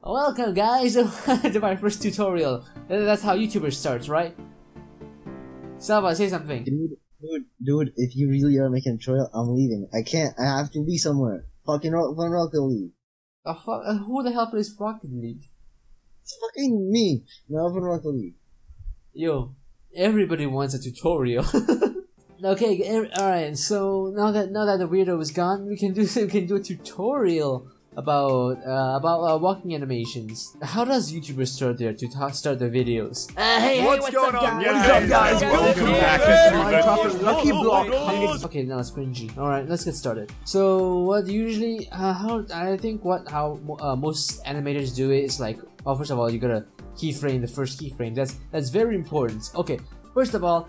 Welcome guys to my first tutorial. That's how YouTubers starts, right? Salva, say something. Dude, if you really are making a tutorial, I'm leaving. I can't. I have to be somewhere. Fucking Rocket League. Oh, fuck, who the hell plays Rocket League? It's fucking me. No, I'm Rocket League. Yo, everybody wants a tutorial. Okay, alright, so now that the weirdo is gone, we can do a tutorial about walking animations. How does YouTubers start their videos? Hey, what's going on, guys? Welcome back to Lucky Block. Okay, now it's cringy. Alright, let's get started. So what usually how most animators do it is like, well, first of all, you gotta keyframe the first keyframe. That's very important. Okay. First of all,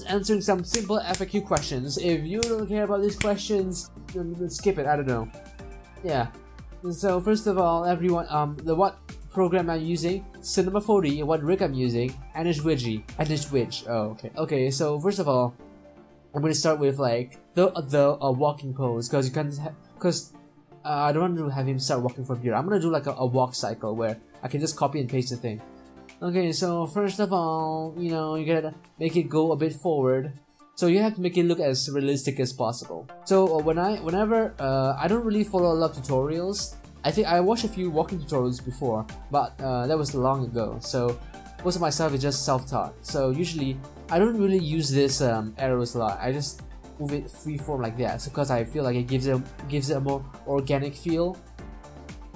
answering some simple FAQ questions. If you don't care about these questions, then skip it. I don't know. Yeah. So first of all, everyone, what program I'm using, Cinema 4D, what rig I'm using, and it's Widgy. Oh, okay. Okay. So first of all, I'm gonna start with like the walking pose, because I don't want to have him start walking from here. I'm gonna do like a walk cycle where I can just copy and paste the thing. Okay, so first of all, you know, you gotta make it go a bit forward. So you have to make it look as realistic as possible. So whenever I don't really follow a lot of tutorials. I think I watched a few walking tutorials before, but that was long ago. So most of my stuff is just self-taught. So usually I don't really use this arrows a lot. I just move it freeform like that, because I feel like it gives it a more organic feel.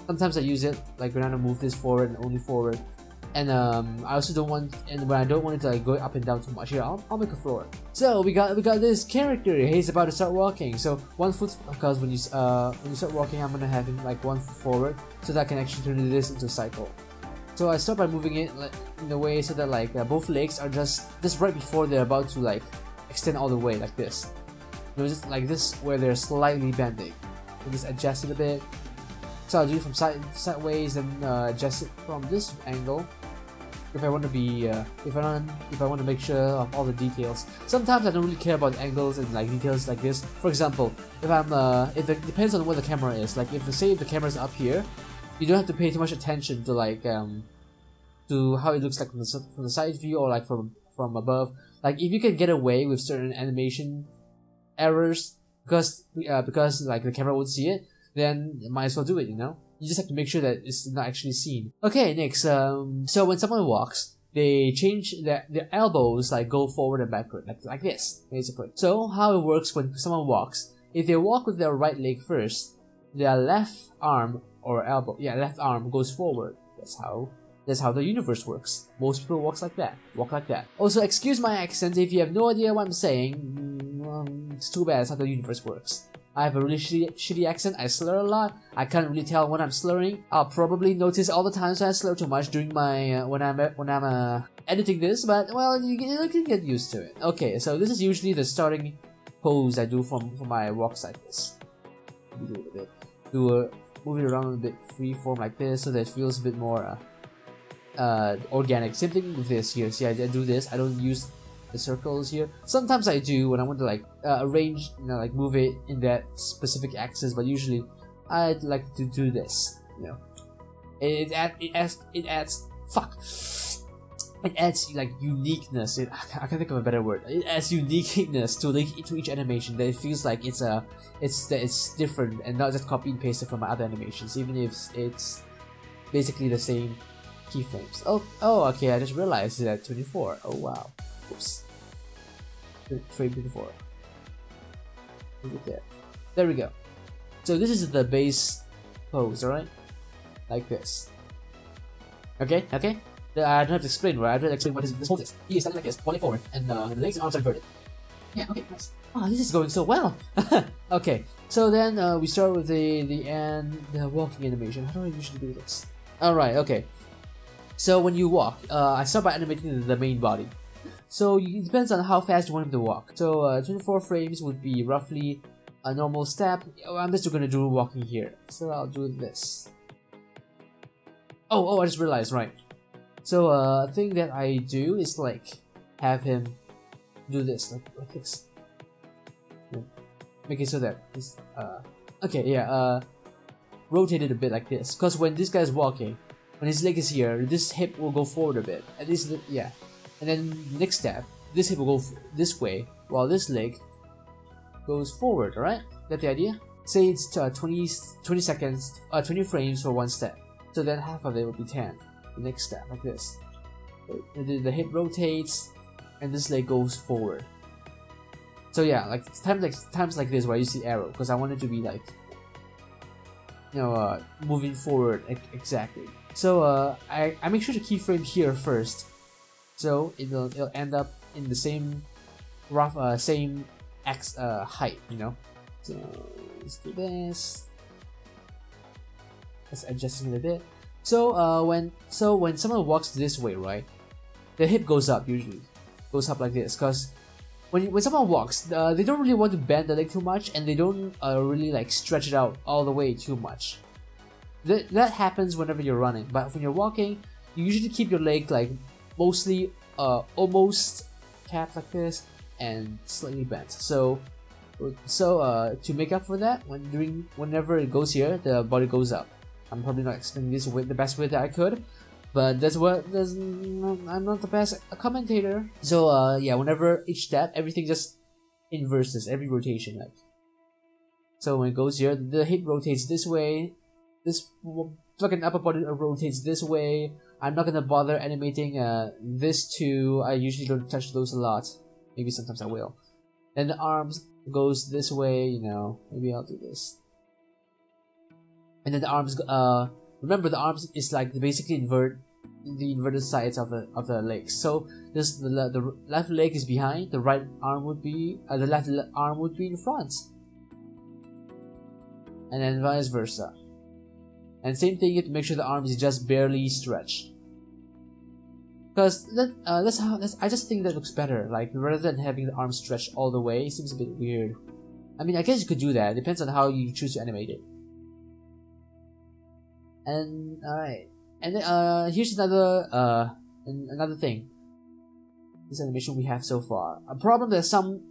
Sometimes I use it like when I move this forward and only forward. And I also don't want, and when I don't want it to like go up and down too much, here I'll make a floor. So we got this character. He's about to start walking. So 1 foot, because when you start walking, I'm gonna have him like 1 foot forward, so that I can actually turn this into a cycle. So I start by moving it in a way so that like both legs are just right before they're about to like extend all the way like this. You know, just like this where they're slightly bending. So just adjust it a bit. So I'll do it from sideways and adjust it from this angle. If I want to be, if I want to make sure of all the details. Sometimes I don't really care about angles and like details like this. For example, if it depends on where the camera is. Like if the camera's up here, you don't have to pay too much attention to like to how it looks like from the side view or like from above. Like if you can get away with certain animation errors because like the camera won't see it, then might as well do it, you know? You just have to make sure that it's not actually seen. Okay, next, so when someone walks, they change their elbows, like go forward and backward, like this, basically. So how it works when someone walks, if they walk with their right leg first, their left arm left arm goes forward. That's how the universe works. Most people walk like that. Also, excuse my accent if you have no idea what I'm saying. It's too bad. That's how the universe works. I have a really shitty accent. I slur a lot. I can't really tell when I'm slurring. I'll probably notice all the times I slur too much during my when I'm editing this. But well, you can get used to it. Okay, so this is usually the starting pose I do for my walks like this. Move it around a bit freeform like this, so that it feels a bit more organic. Same thing with this here. See, I do this. I don't use the circles here. Sometimes I do when I want to like arrange, you know, like move it in that specific axis, but usually I'd like to do this, you know. It adds like uniqueness. I can't think of a better word. It adds uniqueness to each animation, that it feels like it's different and not just copy and paste it from my other animations, even if it's basically the same keyframes. Oh, okay. I just realized that 24. Oh wow. Oops. Frame 24. Look at that. There we go. So this is the base pose, alright? Like this. Okay? I don't have to explain, right? I don't have to explain what this pose is. He is standing like this, walking forward, and the legs and arms are inverted. Yeah, okay, nice. Oh, this is going so well! Okay, so then we start with the walking animation. How do I usually do this? Alright, okay. So when you walk, I start by animating the main body. So it depends on how fast you want him to walk. So 24 frames would be roughly a normal step. I'm just gonna do walking here. So I'll do this. Oh, I just realized, right. So a thing that I do is like have him do this, like this. Yeah. Make it so that this, okay, yeah, rotate it a bit like this. Because when this guy's walking, when his leg is here, this hip will go forward a bit. At least, yeah. And then next step, this hip will go this way, while this leg goes forward. All right, get the idea? Say it's 20 seconds, 20 frames for one step. So then half of it will be 10. The next step, like this. The hip rotates, and this leg goes forward. So yeah, like times like this where I use the arrow, because I want it to be like, you know, moving forward exactly. So I make sure to keyframe here first, so it'll end up in the same rough same x height, you know. So let's do this. Let's adjust it a bit. So when someone walks this way, right, the hip goes up usually, goes up like this, because when someone walks, they don't really want to bend the leg too much, and they don't really like stretch it out all the way too much. That happens whenever you're running, but when you're walking, you usually keep your leg like mostly almost tapped like this and slightly bent. So to make up for that, whenever it goes here, the body goes up. I'm probably not explaining this the best way that I could, but I'm not the best commentator. So yeah, whenever each step, everything just inverses every rotation, like. So when it goes here, the hip rotates this way, this fucking upper body rotates this way. I'm not gonna bother animating this too. I usually don't touch those a lot. Maybe sometimes I will. And the arms goes this way, you know. Maybe I'll do this. And then the arms, remember the arms is like basically the inverted sides of the legs. So this the left leg is behind, the right arm would be the left arm would be in front, and then vice versa. And same thing, you have to make sure the arms is just barely stretched, because I just think that looks better. Like rather than having the arms stretched all the way, it seems a bit weird. I mean, I guess you could do that. It depends on how you choose to animate it. And alright, and then here's another thing. This animation we have so far. A problem that some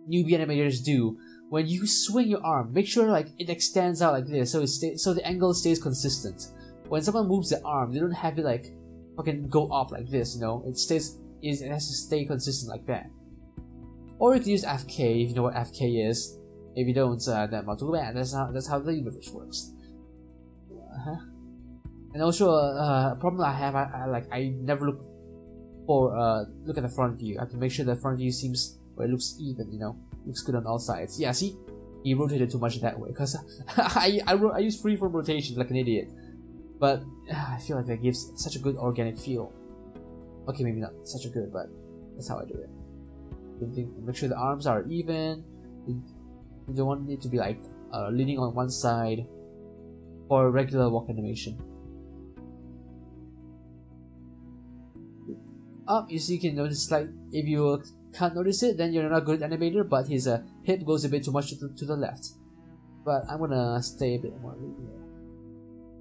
newbie animators do: when you swing your arm, make sure like it extends out like this, so the angle stays consistent. When someone moves the arm, they don't have it like fucking go up like this, you know. It has to stay consistent like that. Or you can use FK if you know what FK is. If you don't, then not too bad. That's how the universe works. And also, a problem I have, I never look at the front view. I have to make sure the front view seems, or it looks even, you know, looks good on all sides. Yeah, see, he rotated too much that way, cause I use freeform rotation like an idiot, but I feel like that gives such a good organic feel. Okay, maybe not such a good, but that's how I do it. Make sure the arms are even. You don't want it to be like leaning on one side for regular walk animation. You see, you can notice, like, if you can't notice it, then you're not a good animator, but his hip goes a bit too much to the left. But I'm gonna stay a bit more here.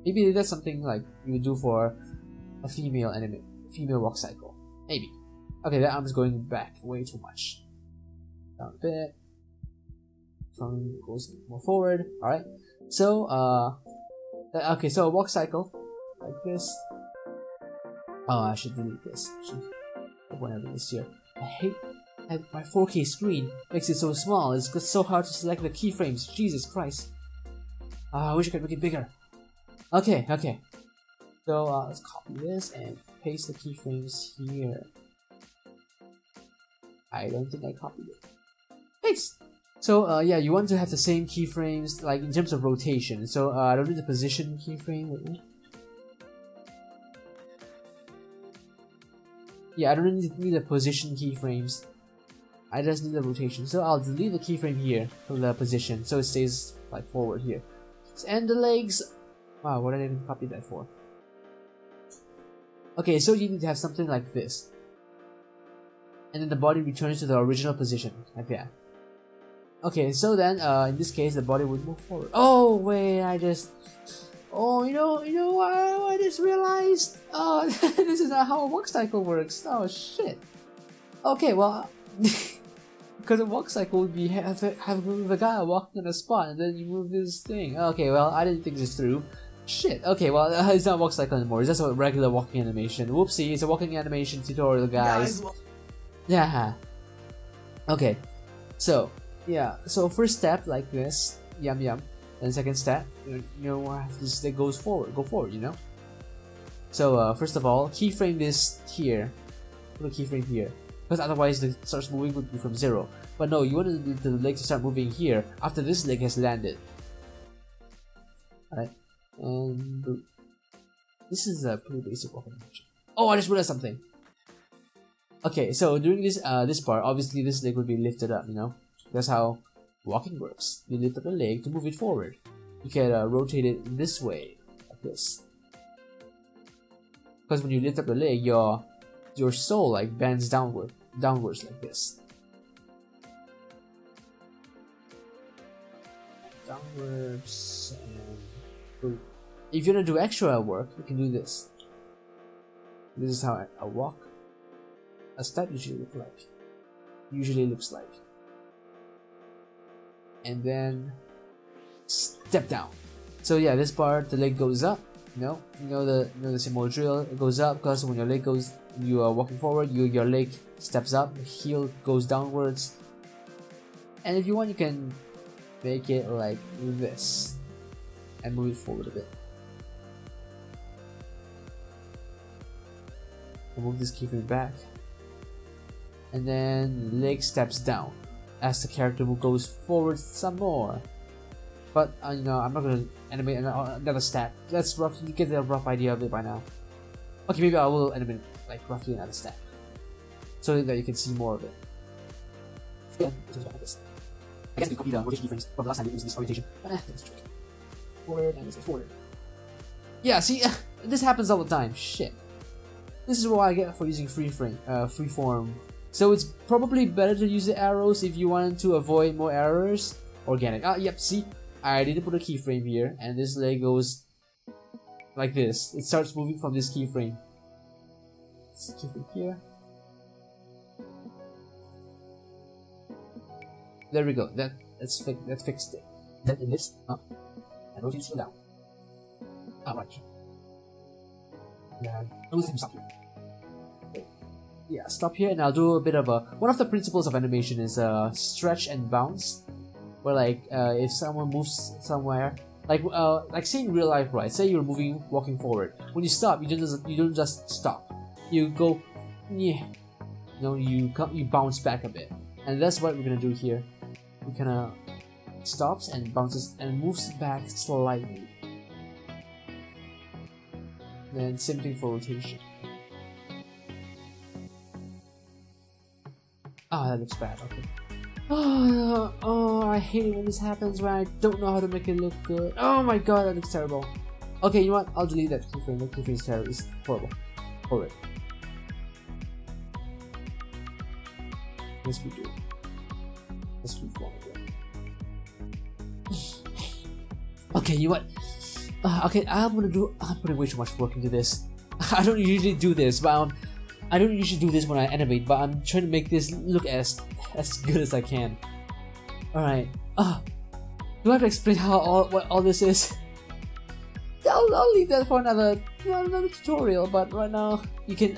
Maybe that's something like you would do for a female walk cycle. Maybe. Okay, that arm's going back way too much. Down a bit. Front goes more forward. Alright. So, okay, so a walk cycle like this. Oh, I should delete this. Whatever this here. I hate my 4K screen. Makes it so small. It's so hard to select the keyframes. Jesus Christ. I wish I could make it bigger. Okay. So let's copy this and paste the keyframes here. I don't think I copied it. Paste. So yeah, you want to have the same keyframes, like in terms of rotation. So I don't need the position keyframe. Yeah, I don't need the position keyframes. I just need the rotation. So I'll delete the keyframe here from the position, so it stays like forward here. And the legs. Wow, what did I even copy that for? Okay, so you need to have something like this, and then the body returns to the original position, like that. Okay, so then in this case, the body would move forward. Oh wait, oh, you know, I just realized, oh, this is not how a walk cycle works. Oh shit. Okay, well, because a walk cycle would be have the guy walking on a spot and then you move this thing. Okay, well, I didn't think this through. Shit. Okay, well, it's not walk cycle anymore. It's just a regular walking animation. Whoopsie, it's a walking animation tutorial, guys. Yeah. Okay. So, yeah. So first step like this, yum yum. And second step, you know, this that goes forward, go forward, you know. So first of all, keyframe this here. Put a keyframe here, because otherwise the starts moving would be from 0. But no, you want the leg to start moving here after this leg has landed. Alright, and this is a pretty basic walking animation. Oh, I just realized something. Okay, so during this this part, obviously this leg would be lifted up, you know. That's how walking works. You lift up the leg to move it forward. You can rotate it this way, like this. Because when you lift up the leg, your sole like bends downwards like this. Downwards, and if you want to do extra work, you can do this. This is how I walk. A step usually looks like. And then step down. So yeah, this part the leg goes up. You know the simple drill. It goes up because when your leg goes, you are walking forward. Your leg steps up. The heel goes downwards. And if you want, you can make it like this and move it forward a bit. I'll move this keyframe back, and then leg steps down as the character goes forward some more. But you know, I'm not gonna animate another step. That's roughly, you get a rough idea of it by now. Okay, maybe I will animate like roughly another step, so that you can see more of it. Yeah, I guess we copied the rotation keyframes from the last time we used this orientation. Let's trick. Forward and this is forward. Yeah, see, this happens all the time. Shit. This is what I get for using freeform. So it's probably better to use the arrows if you want to avoid more errors. Organic. Yep, see? I didn't put a keyframe here, and this leg goes like this. It starts moving from this keyframe. This keyframe here. There we go. That fixed it. Then it lifts up and rotates down. Right. And stop here. Yeah, stop here, and I'll do a bit of a. One of the principles of animation is stretch and bounce. Where like if someone moves somewhere, like say in real life, right? Say you're walking forward. When you stop, you don't just stop. You go, yeah. You bounce back a bit, and that's what we're gonna do here. We kind of stops and bounces and moves back slightly. Then same thing for rotation. That looks bad. Okay. Oh, I hate it when this happens when I don't know how to make it look good. Oh my god, that looks terrible. Okay, you know what? I'll delete that keyframe. That keyframe is terrible. It's horrible. Alright. Let's redo it. Let's reform again. Okay, you know what? Okay, I'm putting way too much work into this. I don't usually do this, but I don't usually do this when I animate, but I'm trying to make this look as good as I can. Alright. Do I have to explain what all this is? I'll leave that for another tutorial, but right now you can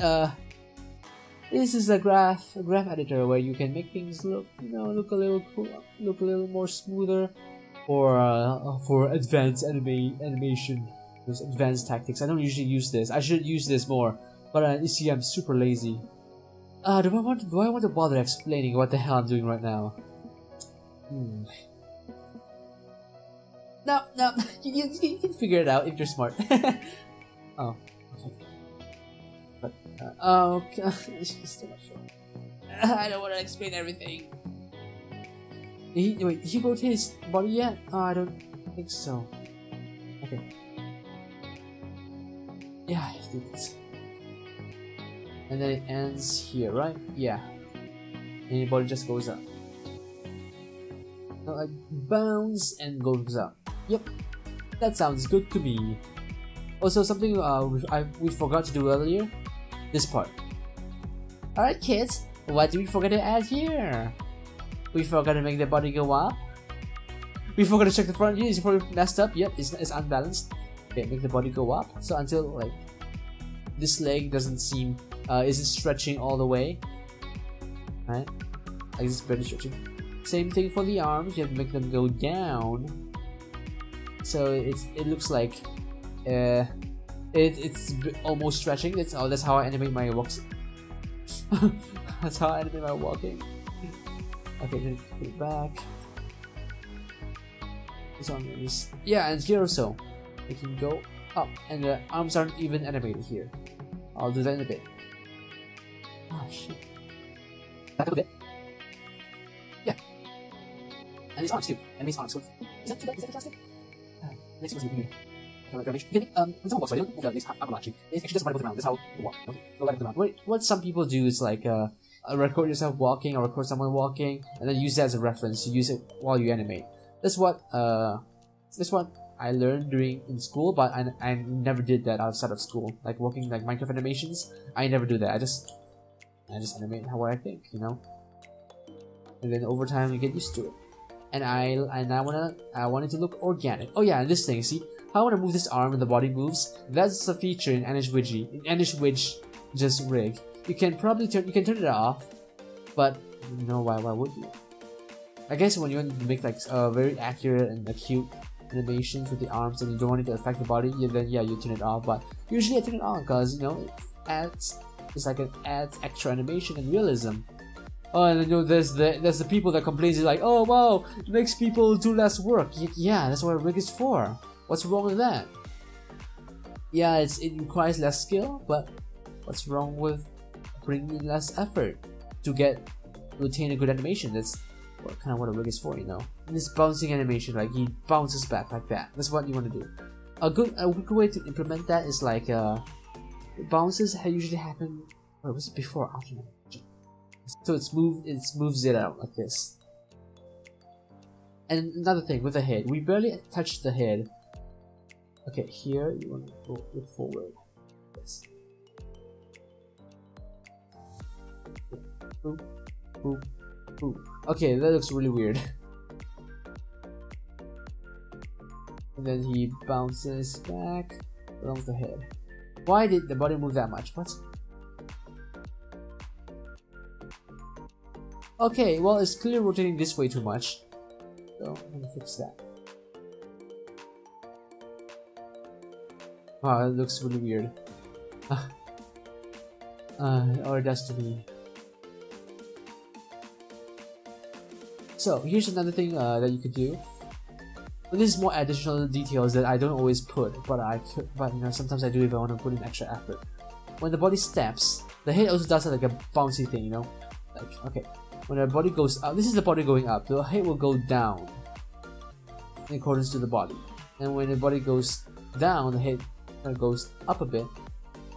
this is a graph editor where you can make things look a little cool, look a little more smoother, or for advanced animation, those advanced tactics. I don't usually use this. I should use this more. But you see, I'm super lazy. Do I want to bother explaining what the hell I'm doing right now? No, you can figure it out if you're smart. Oh, okay. But okay, still not sure. I don't want to explain everything. Wait, he rotated his body yet? I don't think so. Okay. Yeah, let's do this. And then it ends here, right? Yeah. And your body just goes up. Like bounce and goes up. Yep, that sounds good to me. Also, something we forgot to do earlier. This part. Alright, kids, what did we forget to add here? We forgot to make the body go up. We forgot to check the front view. It's probably messed up. Yep, it's unbalanced. Okay, make the body go up. So until like this leg doesn't seem isn't stretching all the way. Right? Like it's barely stretching. Same thing for the arms, you have to make them go down. So it looks like it's almost stretching. That's how I animate my walks. That's how I animate my walking. Okay, then put it back. This one is, yeah, and here also it can go up, and the arms aren't even animated here. I'll do that in a bit. Oh shit. Back a bit. Yeah. And these arms too. And these arms. So is that plastic? Next one's weird. When someone walks, right, they don't move the legs up a lot. It's actually just one foot around. That's how you walk. Okay? Go right around. What some people do is like record yourself walking or record someone walking, and then use that as a reference to use it while you animate. That's what I learned in school, but I never did that outside of school. Like working like Minecraft animations, I never do that. I just animate how I think, you know. And then over time you get used to it. And I want it to look organic. Oh yeah, and this thing, see how when I move this arm and the body moves? That's a feature in AnishWidget. In AnishWidget just rig. You can turn it off, but you know why would you? I guess when you want to make like very accurate and acute animations with the arms and you don't want it to affect the body, then yeah, you turn it off. But usually I turn it on because, you know, it's like it adds extra animation and realism. Oh, and you know, there's the people that complain like, oh wow, it makes people do less work. Yeah, that's what a rig is for. What's wrong with that? Yeah, it requires less skill, but what's wrong with bringing in less effort to attain a good animation? That's kind of what a rig is for, you know. And this bouncing animation, like he bounces back like that. That's what you want to do. A good way to implement that is like bounces usually happen. Wait, was it before or after? So it moves it out like this. And another thing with the head, we barely touch the head. Okay, here you want to go look forward. Yes. Boop, boop, boop. Okay, that looks really weird. And then he bounces back along the head. Why did the body move that much? What? Okay, well, it's clearly rotating this way too much. So I'm gonna fix that. Wow, that looks really weird. Or it does to me. So here's another thing that you could do. This is more additional details that I don't always put, but you know, sometimes I do if I want to put in extra effort. When the body steps, the head also does like a bouncy thing, you know. Like, okay, when the body goes up, this is the body going up. The head will go down in accordance to the body, and when the body goes down, the head goes up a bit,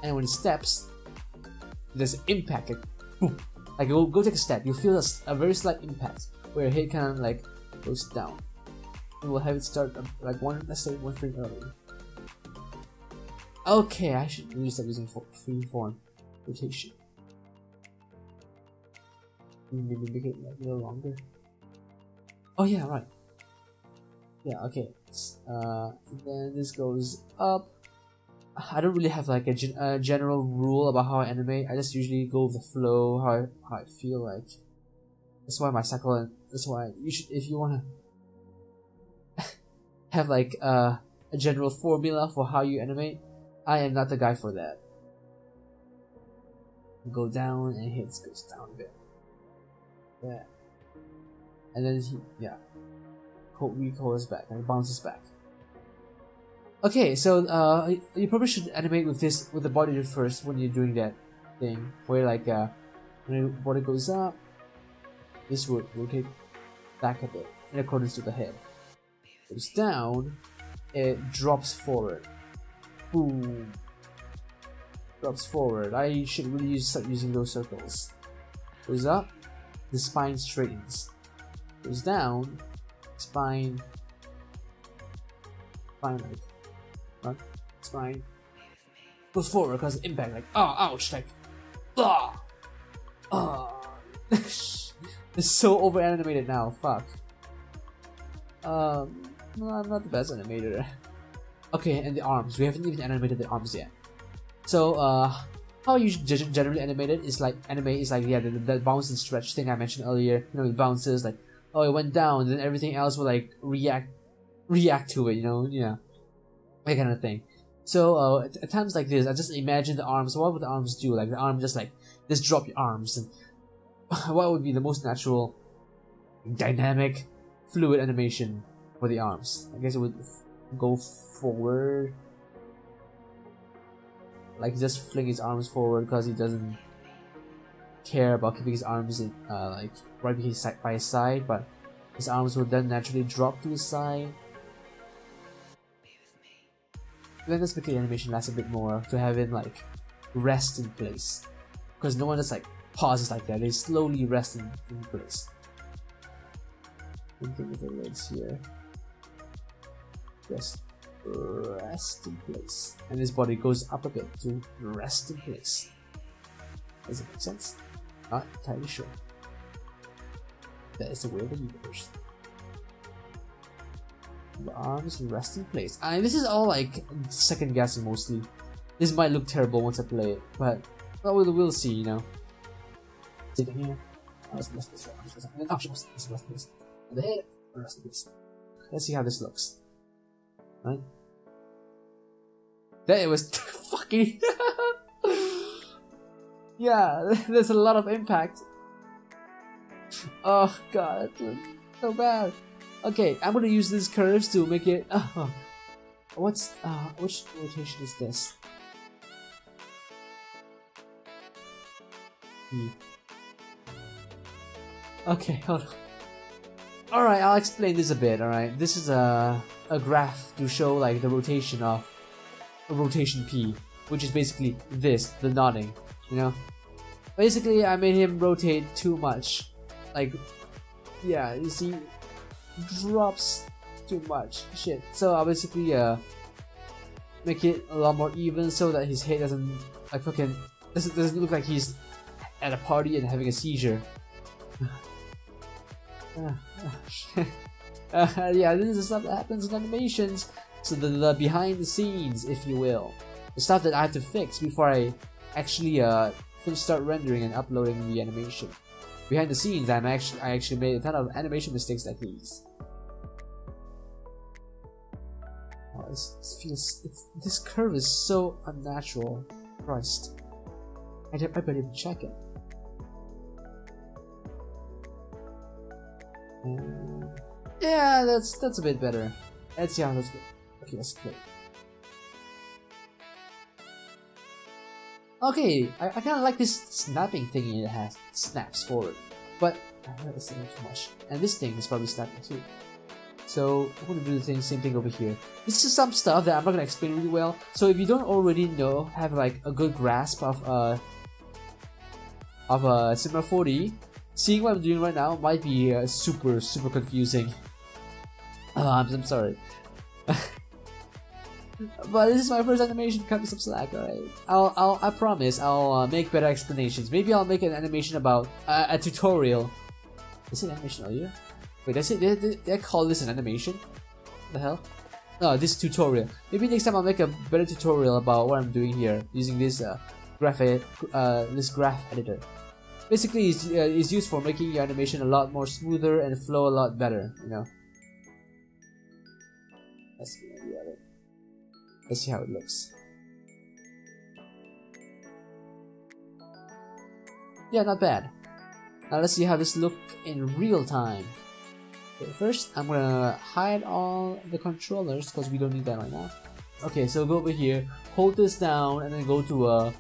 and when it steps, there's an impact, like boom. Like go take a step, you feel a very slight impact where your head kind of like goes down. And we'll have it start like let's say one frame early. Okay, I should really start using freeform rotation. Maybe make it like a little longer. Oh yeah, right. Yeah, okay. And then this goes up. I don't really have like a general rule about how I animate. I just usually go with the flow, how I feel like. That's why my cycle, and that's why you should, if you wanna have like a general formula for how you animate, I am not the guy for that. Go down and hit goes down a bit. Yeah. And then recalls back and bounces back. Okay, so you probably should animate with the body first when you're doing that thing where like when the body goes up, this would rotate back a bit in accordance to the head. Goes down, it drops forward. Boom. Drops forward. I should really start using those circles. Goes up, the spine straightens. Goes down, spine like front, spine goes forward because impact, like oh ouch, like it's so over animated now, fuck. No, I'm not the best animator. Okay, and the arms. We haven't even animated the arms yet. So, how you generally animate it is like yeah, the bounce and stretch thing I mentioned earlier. You know, it bounces like, oh, it went down, then everything else will like react to it. You know, yeah, that kind of thing. So at times like this, I just imagine the arms. What would the arms do? Like the arm just drop your arms, and what would be the most natural, dynamic, fluid animation for the arms? I guess it would go forward, like just fling his arms forward because he doesn't care about keeping his arms in, like right by his side, but his arms would then naturally drop to his side. Then let's make the animation last a bit more to have him like rest in place, because no one just like pauses like that. They slowly rest in place. Same thing with the legs here. Just rest in place, and his body goes up a bit to rest in place. Does it make sense? Not entirely sure. That is the way of the universe. The arms rest in place. This is all like second guessing mostly. This might look terrible once I play it, but well, we'll see, you know. Sitting here. And then options. Rest in place. And the head. Rest in place. Let's see how this looks. Right? That was fucking. Yeah, there's a lot of impact. Oh god, so bad. Okay, I'm gonna use these curves to make it. Which rotation is this? Okay, hold on. Alright, I'll explain this a bit, alright? This is a graph to show like the rotation of a rotation P, which is basically this, the nodding, you know? Basically, I made him rotate too much. Like, yeah, you see, drops too much. Shit. So I'll basically make it a lot more even so that his head doesn't like fucking doesn't look like he's at a party and having a seizure. Yeah, this is the stuff that happens in animations. So the behind the scenes, if you will, the stuff that I have to fix before I actually start rendering and uploading the animation. Behind the scenes, I actually made a ton of animation mistakes like these. Oh, this curve is so unnatural. Christ, I better even check it. Yeah, that's a bit better. Let's see how that's good. Okay, let's play. Okay, I kind of like this snapping thingy that has snaps forward, but that's not too much. And this thing is probably snapping too. So I'm gonna do the same thing over here. This is some stuff that I'm not gonna explain really well. So if you don't already know, have like a good grasp of Cinema 4D, seeing what I'm doing right now might be super confusing. I'm sorry. But this is my first animation, cut me some slack, alright? I promise I'll make better explanations. Maybe I'll make an animation about a tutorial. Is it animation earlier? Wait, did I call this an animation? What the hell? No, this tutorial. Maybe next time I'll make a better tutorial about what I'm doing here using this graph editor. Basically, it's used for making your animation a lot more smoother and flow a lot better, you know. That's the idea of it. Let's see how it looks. Yeah, not bad. Now let's see how this looks in real time. Okay, first, I'm gonna hide all the controllers because we don't need that right now. Okay, so go over here, hold this down, and then go to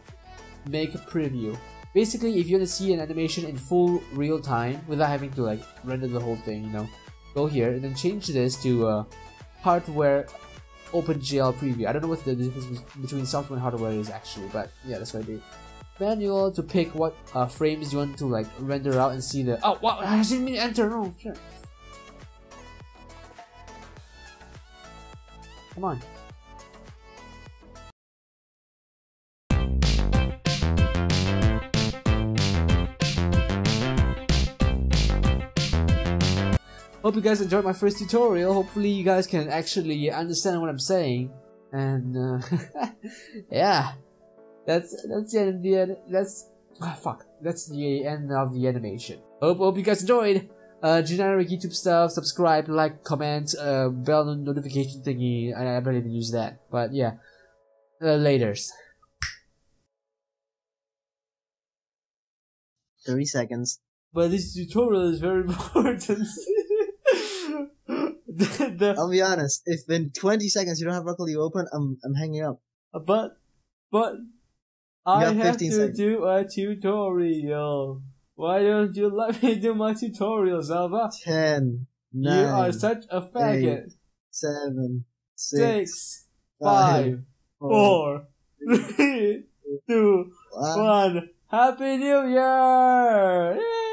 make a preview. Basically, if you want to see an animation in full real time without having to like render the whole thing, you know, go here and then change this to hardware OpenGL preview. I don't know what the difference between software and hardware is actually, but yeah, that's what I did. Manual to pick what frames you want to like render out and see the. Oh wow! I didn't mean to enter. No, sure. Come on. Hope you guys enjoyed my first tutorial. Hopefully you guys can actually understand what I'm saying. And yeah, that's the end. That's fuck. That's the end of the animation. Hope you guys enjoyed. Generic YouTube stuff. Subscribe, like, comment, bell notification thingy. I barely even use that, but yeah. Laters. 30 seconds. But this tutorial is very important. I'll be honest. If in 20 seconds you don't have Rocket League open, I'm hanging up. But I have to seconds. do a tutorial. Why don't you let me do my tutorial, Zelda? 10, 9, You are such a faggot. 8, 7, 6, 5, 4, 3, 2, 1. Happy New Year! Yay!